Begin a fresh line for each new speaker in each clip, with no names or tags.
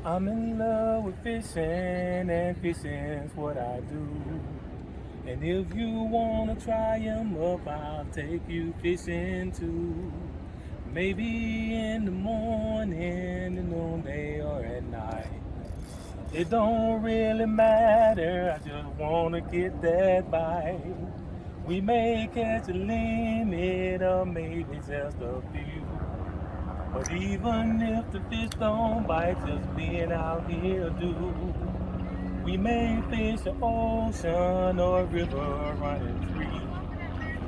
I'm in love with fishing, and fishing's what I do. And if you wanna try 'em up, I'll take you fishing too. Maybe in the morning, the noonday, or at night. It don't really matter, I just wanna get that bite. We may catch a limit, or maybe just a few. But even if the fish don't bite, just being out here do. We may fish the ocean or a river running free.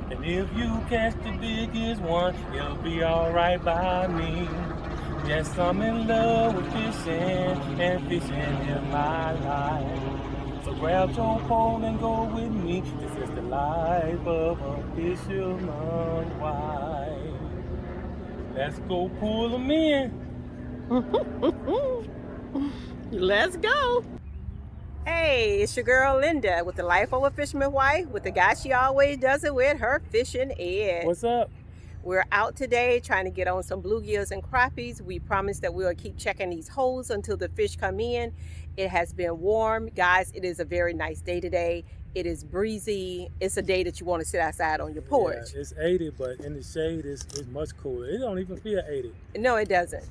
And if you catch the biggest one, it'll be alright by me. Yes, I'm in love with fishing, and fishing is my life. So grab your pole and go with me. This is the life of a fisherman's wife. Let's go pull them in.
Let's go. Hey, it's your girl Linda with the Life of a Fisherman Wife with the guy she always does it with, her fishing Ed.
What's up?
We're out today trying to get on some bluegills and crappies. We promise that we'll keep checking these holes until the fish come in. It has been warm. Guys, it is a very nice day today. It is breezy. It's a day that you want to sit outside on your porch.
Yeah, it's 80, but in the shade, it's much cooler. It don't even feel 80.
No, it doesn't.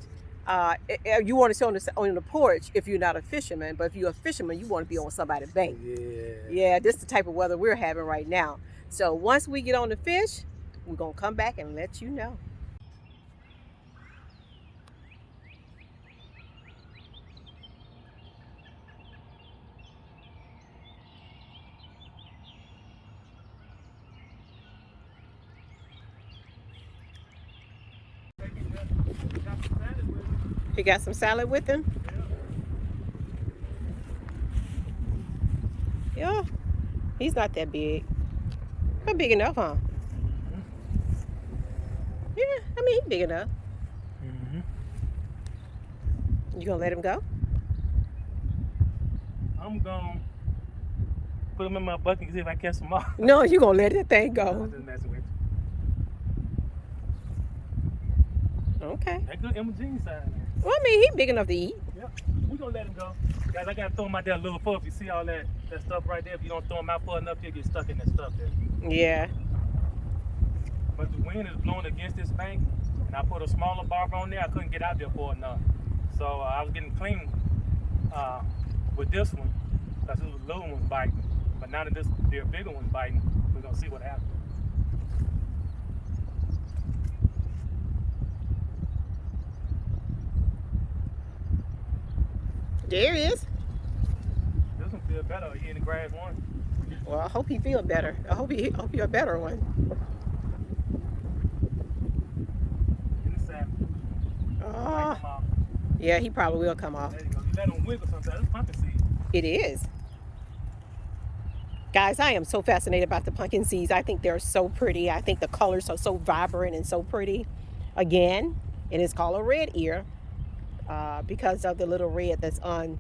You want to sit on the porch if you're not a fisherman, but if you're a fisherman, you want to be on somebody's bank. Yeah, this is the type of weather we're having right now. So once we get on the fish, we're going to come back and let you know. He got some salad with him? Yeah, he's not that big. Not big enough, huh? Yeah, I mean, he's big enough. You gonna let him go?
I'm gonna put them in my bucket and see if I catch them all.
No, you gonna let that thing
I'm
go.
just messing with you.
Okay.
That good M&G side.
Well, I mean, he's big enough to eat.
Yep, we gonna let him go. Guys, I gotta throw him out there a little further. You see all that stuff right there? If you don't throw him out far enough, he'll get stuck in that stuff there.
Yeah.
But the wind is blowing against this bank, and I put a smaller barber on there. I couldn't get out there for enough. So I was getting clean with this one, because this little one's biting. But now that their bigger one's biting, we're gonna see what happens.
There he is.
This one feels better. He in the grass one.
Well, I hope he feel better. I hope he a better one.
In the sand.
Oh. Yeah, he probably will come off.
There you go. You let him wiggle sometimes. That's pumpkin seed.
It is. Guys, I am so fascinated about the pumpkin seeds. I think they're so pretty. I think the colors are so vibrant and so pretty. Again, it is called a red ear because of the little red that's on.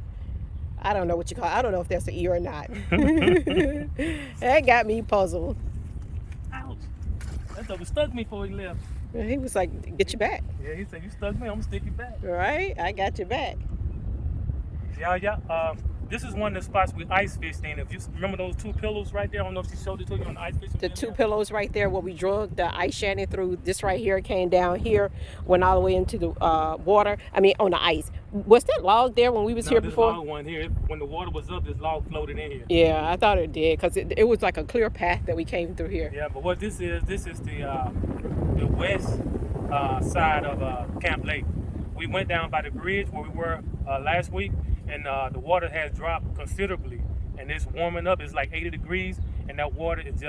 I don't know what you call it. I don't know if that's an ear or not. That got me puzzled.
Ouch. That dog stuck me before he left.
He was like, get you back.
Yeah, he said, you stuck me, I'm gonna stick you back.
Right? I got you back.
Yeah. This is one of the spots we ice fished in. If you remember those two pillows right there, I don't know if she showed it to you on the ice fishing.
The two pillows right there where we drug the ice shanty through. This right here came down here, went all the way into the water. I mean, on the ice. Was that log there when we was here before?
This log one here, when the water was up, this log floated in here.
Yeah, I thought it did because it was like a clear path that we came through here.
Yeah, but what this is the west side of Camp Lake. We went down by the bridge where we were last week, and the water has dropped considerably, and it's warming up. It's like 80 degrees, and that water is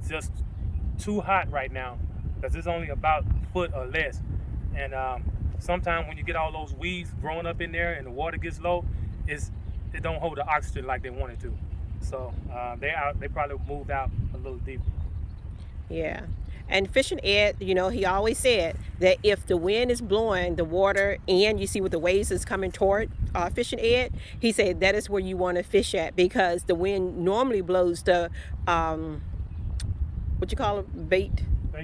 just too hot right now because it's only about a foot or less. And sometimes when you get all those weeds growing up in there and the water gets low, it don't hold the oxygen like they want it to. So they probably moved out a little deeper.
Yeah. And Fishing Ed, you know, he always said that if the wind is blowing the water and you see what the waves is coming toward Fishing Ed, he said that is where you want to fish at because the wind normally blows the, what you call it,
Bait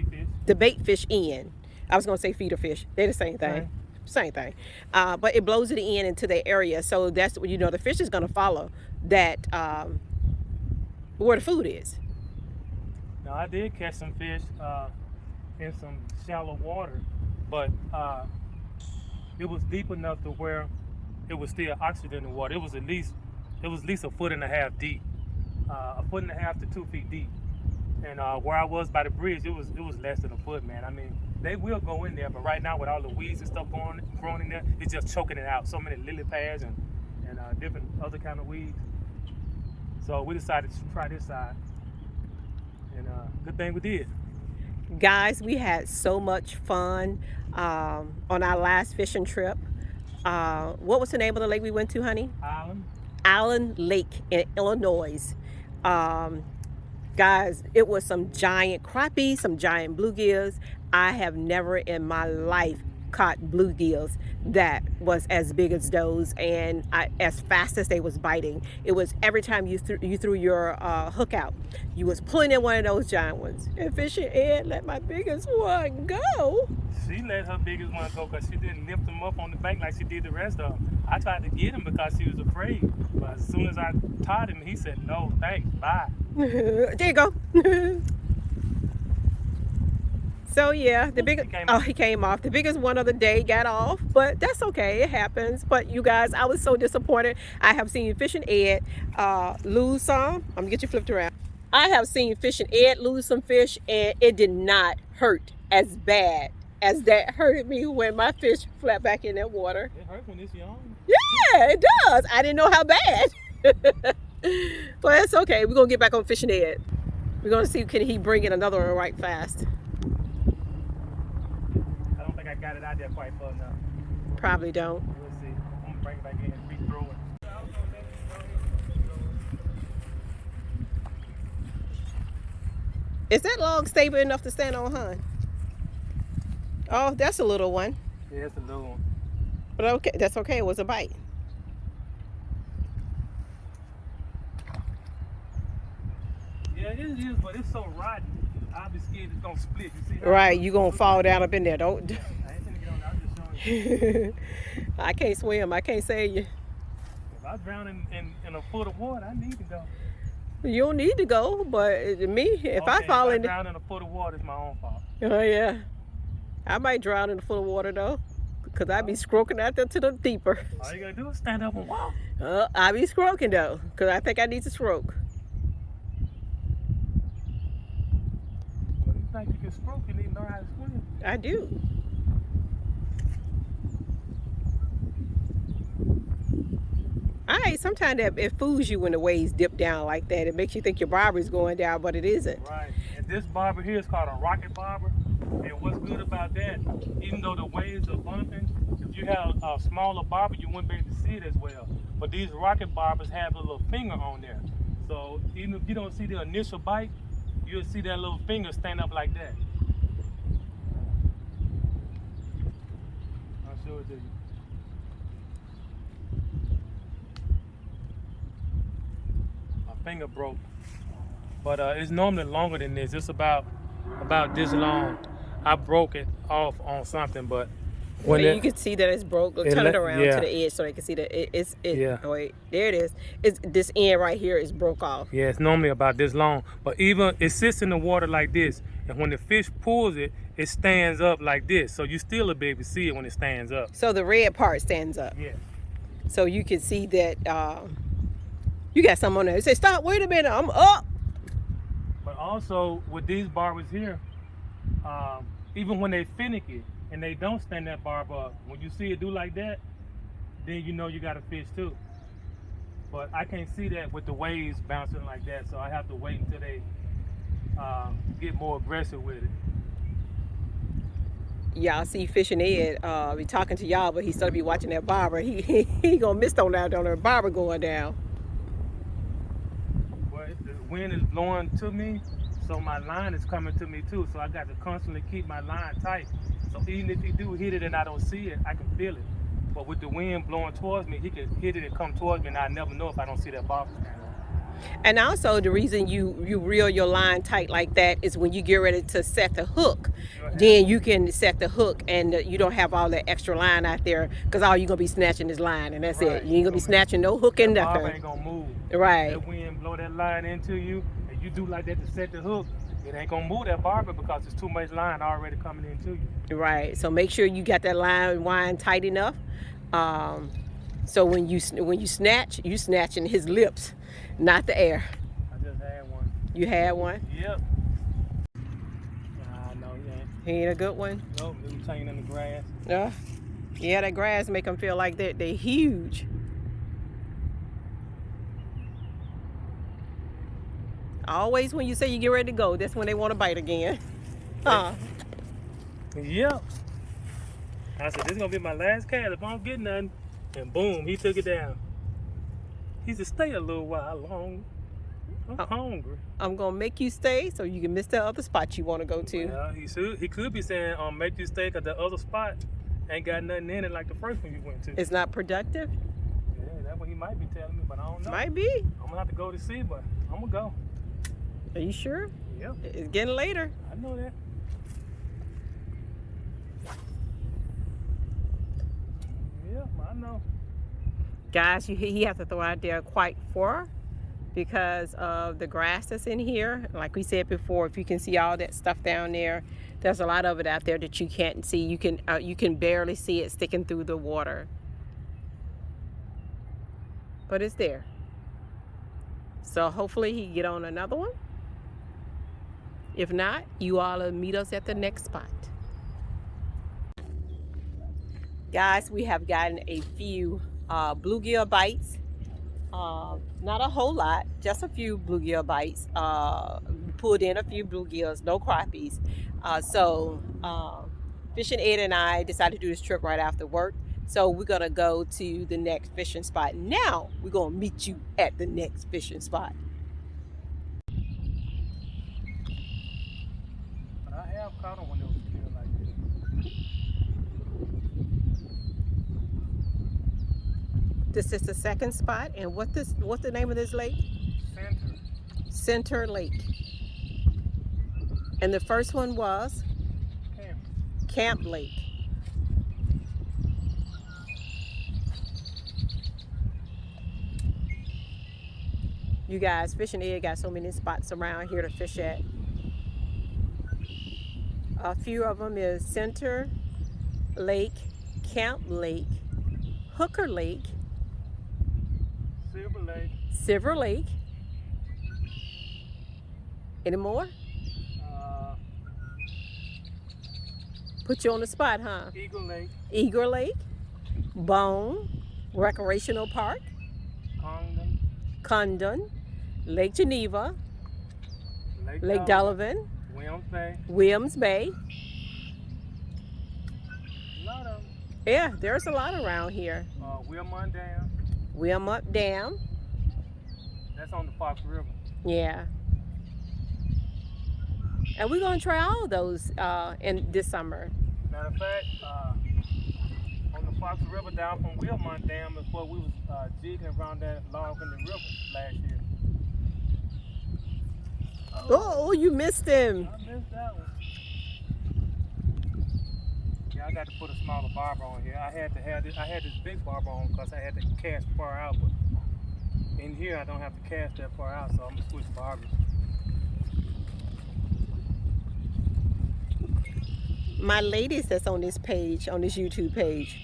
fish.
The bait fish in. I was going to say feeder fish. They're the same thing. same thing. But it blows it in into the area, so that's what the fish is going to follow that where the food is.
Now I did catch some fish in some shallow water, but it was deep enough to where it was still oxygen in the water. It was at least a foot and a half deep, a foot and a half to 2 feet deep. And where I was by the bridge, it was less than a foot, man. I mean, they will go in there, but right now with all the weeds and stuff growing in there, it's just choking it out. So many lily pads and different other kind of weeds. So we decided to try this side, and good thing we did.
Guys, we had so much fun on our last fishing trip. What was the name of the lake we went to, honey? Island Lake in Illinois. Guys, it was some giant crappie, some giant bluegills. I have never in my life caught bluegills that was as big as those and as fast as they was biting. It was every time you threw your hook out, you was pulling in one of those giant ones. And Fishing Ed let my biggest one go.
She let her biggest one go because she didn't lift him up on the bank like she did the rest of them. I tried to get him because she was afraid, but as soon as I tied him, he said, "No, thanks, bye."
There you go. So yeah, he came off. The biggest one of the day got off, but that's okay. It happens. But you guys, I was so disappointed. I have seen Fishing Ed lose some. I'm gonna get you flipped around. I have seen Fishing Ed lose some fish, and it did not hurt as bad as that hurted me when my fish flat back in that water.
It hurts when it's young.
Yeah, it does. I didn't know how bad. But it's okay. We're gonna get back on Fishing Ed. We're gonna see can he bring in another one right fast.
I don't think I got it out there quite far enough.
Probably don't.
We'll see. I'm gonna bring it back in and re-throw it.
Is that log stable enough to stand on, huh? Oh, that's a little one.
Yeah, it's a little one.
But okay, that's okay. It was a bite.
Yeah, it is, but it's so rotten. I'll be scared it's gonna split. You see how
Right, you gonna fall down up in there. Don't.
I ain't gonna get on there. I'm just showing you.
I can't swim. I can't save you.
If I drown in a foot of water, I need to go.
You don't need to go, but me, if I fall
if I
in,
drown in a foot of water, it's my own fault.
oh yeah, I might drown in a foot of water though, cause I be scroaking out there to the deeper.
All you gotta do is stand up and walk.
I be scroaking though, cause I think I need to stroke.
Well, you think you can stroke, you need to know how to swim.
I do. Alright, sometimes it fools you when the waves dip down like that. It makes you think your barber is going down, but it isn't.
Right. And this barber here is called a rocket barber. And what's good about that, even though the waves are bumping, if you have a smaller barber, you wouldn't be able to see it as well. But these rocket barbers have a little finger on there. So even if you don't see the initial bite, you'll see that little finger stand up like that. I'll show it to you. Finger broke, but it's normally longer than this. It's about this long. I broke it off on something, but when
you can see that it's broke. Turn it around to the edge so they can see that it's
yeah.
Oh wait, there it is. It's this end right here is broke off.
Yeah, it's normally about this long, but even it sits in the water like this, and when the fish pulls it, it stands up like this. So you still will be able to see it when it stands up.
So the red part stands up.
Yeah.
So you can see that. You got something on there. It says, stop, wait a minute, I'm up.
But also with these barbers here, even when they finicky and they don't stand that barber up, when you see it do like that, then you know you got a fish too. But I can't see that with the waves bouncing like that, so I have to wait until they get more aggressive with it.
Y'all see Fishing Ed be talking to y'all, but he still be watching that barber. He gonna miss on that on the barber going down.
The wind is blowing to me, so my line is coming to me too, so I got to constantly keep my line tight. So even if he do hit it and I don't see it, I can feel it. But with the wind blowing towards me, he can hit it and come towards me, and I never know if I don't see that barber stand up.
And also the reason you reel your line tight like that is when you get ready to set the hook, then you can set the hook and you don't have all that extra line out there, because all you're gonna be snatching is line, and that's it. You ain't gonna be snatching no hook and
That barb
nothing.
ain't gonna move.
Right.
That wind blow that line into you, and you do like that to set the hook, it ain't gonna move that barber because there's too much line already coming into you.
Right. So make sure you got that line wind tight enough. So when you snatch, you snatching his lips, not the air.
I just had one.
You had one?
Yep. Nah, no, he ain't.
He ain't a good one?
Nope, it was hanging in the grass.
Yeah, that grass make them feel like they're huge. Always when you say you get ready to go, that's when they want to bite again. Huh?
Yep. I said, this is going to be my last cast if I don't get nothing. And boom, he took it down. He said, stay a little while longer. I'm hungry.
I'm going to make you stay so you can miss the other spot you want to go to.
Well, he could be saying, make you stay because the other spot ain't got nothing in it like the first one you went to.
It's not productive?
Yeah, that's what he might be telling me, but I don't know.
Might be.
I'm going to have to go to see, but I'm going to go.
Are you sure?
Yep.
It's getting later.
I know that. Yep, I know.
Guys, he has to throw out there quite far because of the grass that's in here. Like we said before, if you can see all that stuff down there, there's a lot of it out there that you can't see. You can barely see it sticking through the water. But it's there. So hopefully he can get on another one. If not, you all will meet us at the next spot. Guys, we have gotten a few bluegill bites. Not a whole lot, just a few bluegill bites. Pulled in a few bluegills, no crappies. So Fishing Ed and I decided to do this trip right after work. So we're gonna go to the next fishing spot. Now we're gonna meet you at the next fishing spot.
But I have caught them when they was killed like this.
This is the second spot, and what's the name of this lake? Center Lake. And the first one was Camp Lake. You guys, Fishing Ed got so many spots around here to fish at. A few of them is Center Lake, Camp Lake, Hooker Lake, Silver Lake. Any more? Put you on the spot, huh? Eagle Lake, Bone, Recreational Park, Condon, Lake Geneva, Lake Delavan, Williams Bay.
A lot of them.
Yeah, there's a lot around here. Wilmot Dam.
That's on the Fox River.
Yeah. And we're going to try all of those in this summer.
Matter of fact, on the Fox River down from Wilmot Dam is where we was jigging around that log in the river last year.
Oh, you missed him.
I missed that one. Yeah, I got to put a smaller barber on here. I had this big barber on because I had to cast far out, but in here I don't have to cast that far out, so I'm gonna switch barbers.
My ladies that's on this page, on this YouTube page,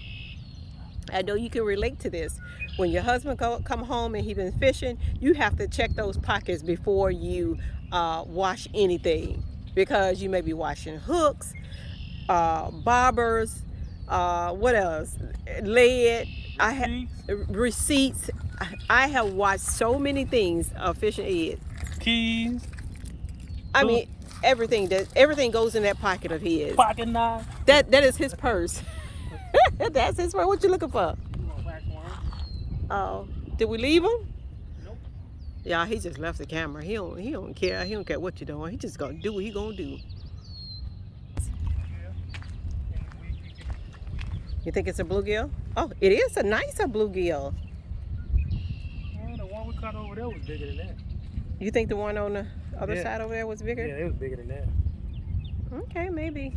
I know you can relate to this. When your husband come home and he been fishing, you have to check those pockets before you wash anything, because you may be washing hooks, bobbers, what else? Lead. Receipts. I have watched so many things of Fishing Ed.
Keys.
I mean, everything goes in that pocket of his.
Pocket knife.
That is his purse. That's his purse. What you looking for? Oh, did we leave him?
Nope.
Yeah, he just left the camera. He don't care. He don't care what you're doing. He just gonna do what he gonna do. You think it's a bluegill? Oh, it is a nicer bluegill.
Yeah, the one we caught over there was bigger than that.
You think the one on the other
Yeah.
side over there was bigger?
Yeah, it was bigger than that.
Okay, maybe.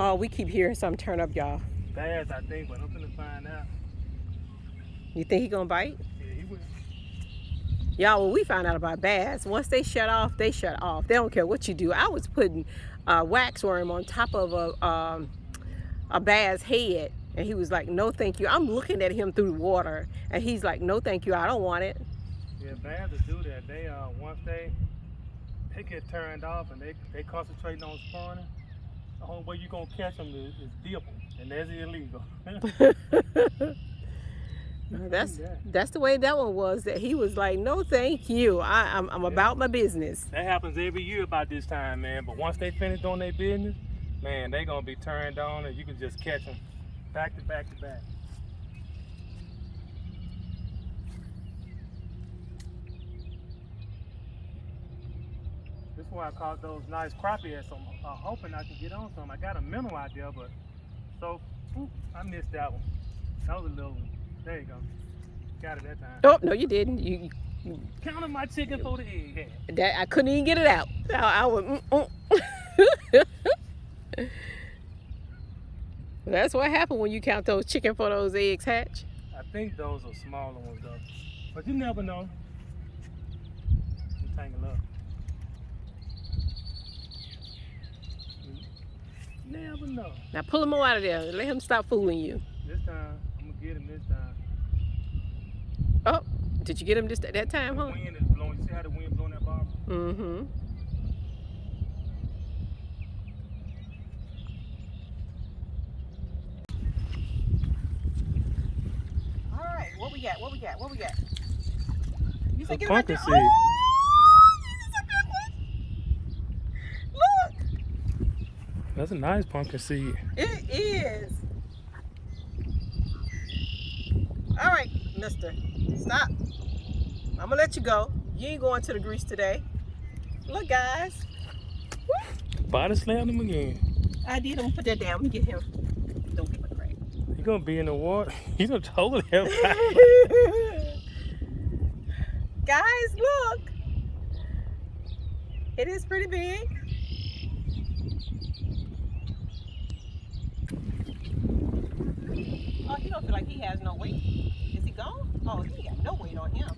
Oh, we keep hearing something turn up, y'all.
Bass, I think, but I'm gonna find out.
You think he gonna bite?
Yeah, he will.
Y'all, when we found out about bass, once they shut off, they shut off. They don't care what you do. I was putting wax worm on top of a bass head, and he was like, no thank you. I'm looking at him through the water, and he's like, no thank you, I don't want it.
Yeah, bass will do that. They once they get turned off and they concentrating on spawning, the only way you gonna catch them is dip them, and that's illegal.
That's the way that one was. That he was like, no thank you, I'm about my business.
That happens every year about this time, man. But once they finish doing their business, man, they gonna be turned on, and you can just catch them back to back to back. This is why I caught those nice crappie. So I'm hoping I can get on some. I got a minnow out there, but so I missed that one. That was a little one. There you go. Got it that time.
Oh no, you didn't. You
Counting my chicken for the egg.
that I couldn't even get it out. I was. That's what happened when you count those chicken for those eggs hatch.
I think those are smaller ones though, but you never know. You tangle up. You never know.
Now pull him out of there. Let him stop fooling you.
This time, I'm gonna get him this time.
Oh, did you get him that time,
The
huh?
wind is blowing. You see how the wind blowing that barbel?
Mm-hmm. All right, what we got? What we got? What we got? You
A
get
pumpkin
right
seed.
there. Oh, this is a big one. Look.
That's a nice pumpkin seed.
It is. All right, mister. Stop. I'm going to let you go. You ain't going to the grease today. Look, guys.
Body slammed him again.
I did. I'm going to put that down. Let me get him. Don't give a crap.
He gonna be in the water. He done told him.
Guys, look. It is pretty big. Oh, he don't feel like he has no weight. Is he gone? Oh, he got no weight on him.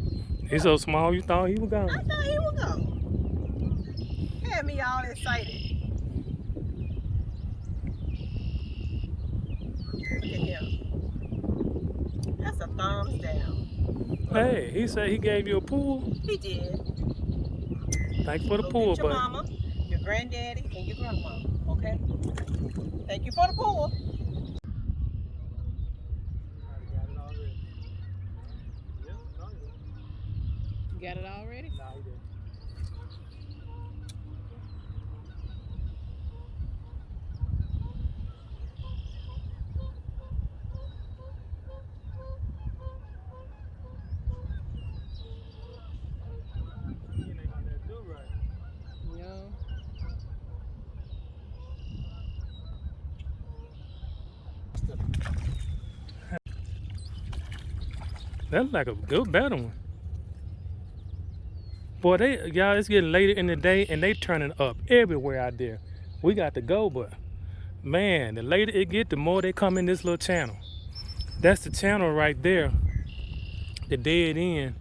He's so small, you thought he was gone.
I thought he would go. Had me all excited. Look at him. That's a thumbs down.
Hey, he said he gave you a pool.
He did.
Thanks for the
Go
pool,
get your
buddy.
mama, your granddaddy, and your grandma. Okay? Thank you for the pool. You got it already?
Nah, he didn't. He ain't got that do right.
No.
That's like a good better one. Boy, y'all, it's getting later in the day and they turning up everywhere out there. We got to go, but man, the later it get, the more they come in this little channel. That's the channel right there, the dead end,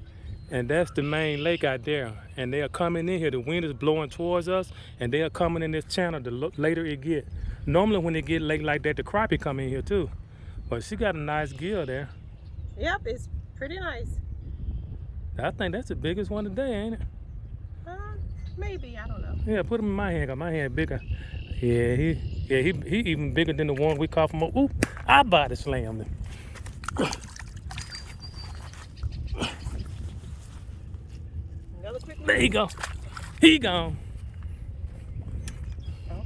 and that's the main lake out there. And they are coming in here. The wind is blowing towards us, and they are coming in this channel. The later it get. Normally, when it get late like that, the crappie come in here too. But she got a nice gill there.
Yep, it's pretty nice.
I think that's the biggest one today, ain't it?
Maybe, I don't know.
Yeah, put him in my hand, cause my hand bigger. Yeah, he even bigger than the one we caught from. Ooh, I body slammed him.
Another quick one.
There you go. He gone.
Okay.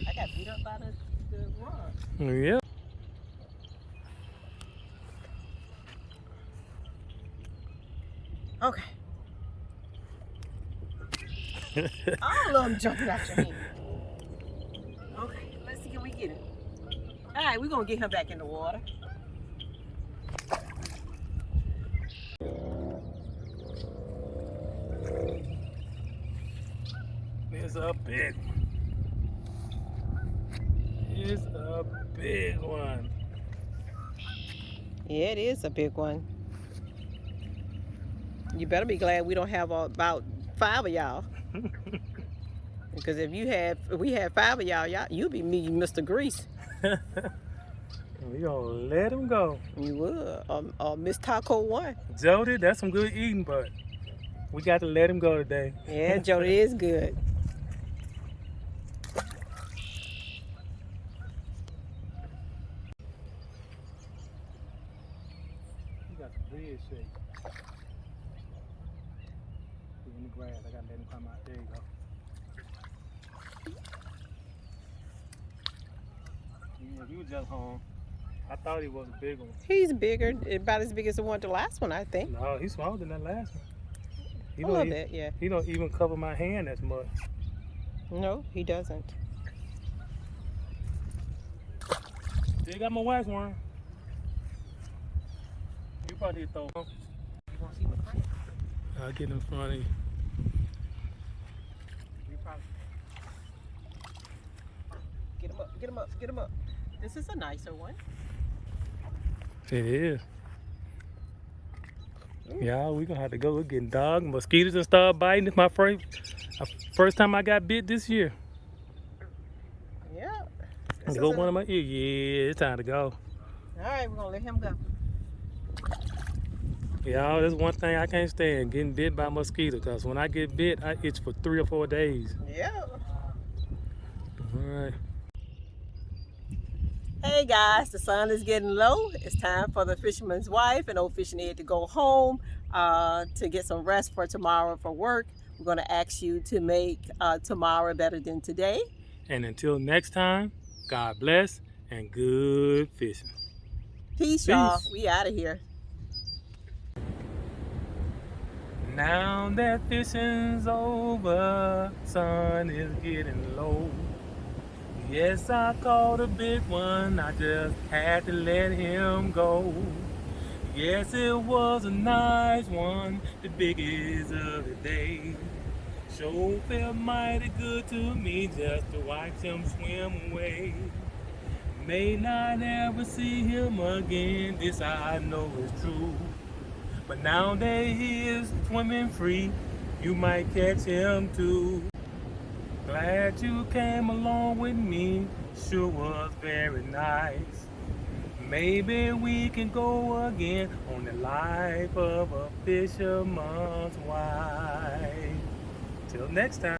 I got beat up by the rod.
Yeah.
Okay. All of them jumping out your hand. All right, we're gonna get him back in the water.
It's a big one. It's a big one.
Yeah, it is a big one. You better be glad we don't have about 5 of y'all. Because if we had 5 of y'all, you'd be me, Mr. Grease.
We gonna let him go.
You would, or Miss Taco 1.
Jody, that's some good eating, but we got to let him go today.
Yeah, Jody is good.
He got some weird shape. He's in the grass. I gotta let him come out. There you go. Yeah, he was just home. I thought he was a big one.
He's bigger, about as big as the last one, I think.
No, he's smaller than that last one.
A little bit, yeah.
He don't even cover my hand as much.
No, he doesn't.
Still got my wax worm. You probably throw him. I'll get in front of you.
Get him up, get him up, get him up. This is a nicer one.
It is. Yeah, we gonna have to go. We're getting dog mosquitoes and start biting. It's my first time I got bit this year.
Yeah.
Go one of my ears. Yeah, it's time to go.
All right, we're gonna let him go.
Y'all, that's one thing I can't stand, getting bit by a mosquito. Cause when I get bit, I itch for 3 or 4 days.
Yeah.
All right.
Hey guys, the sun is getting low. It's time for the fisherman's wife and old fishing Ed to go home to get some rest for tomorrow for work. We're going to ask you to make tomorrow better than today.
And until next time, God bless and good fishing.
Peace, y'all. We out of here.
Now that fishing's over, sun is getting low. Yes, I caught a big one, I just had to let him go. Yes, it was a nice one, the biggest of the day. Sure felt mighty good to me just to watch him swim away. May not ever see him again, this I know is true. But now that he is swimming free, you might catch him too. Glad you came along with me, sure was very nice. Maybe we can go again on the life of a fisherman's wife. Till next time.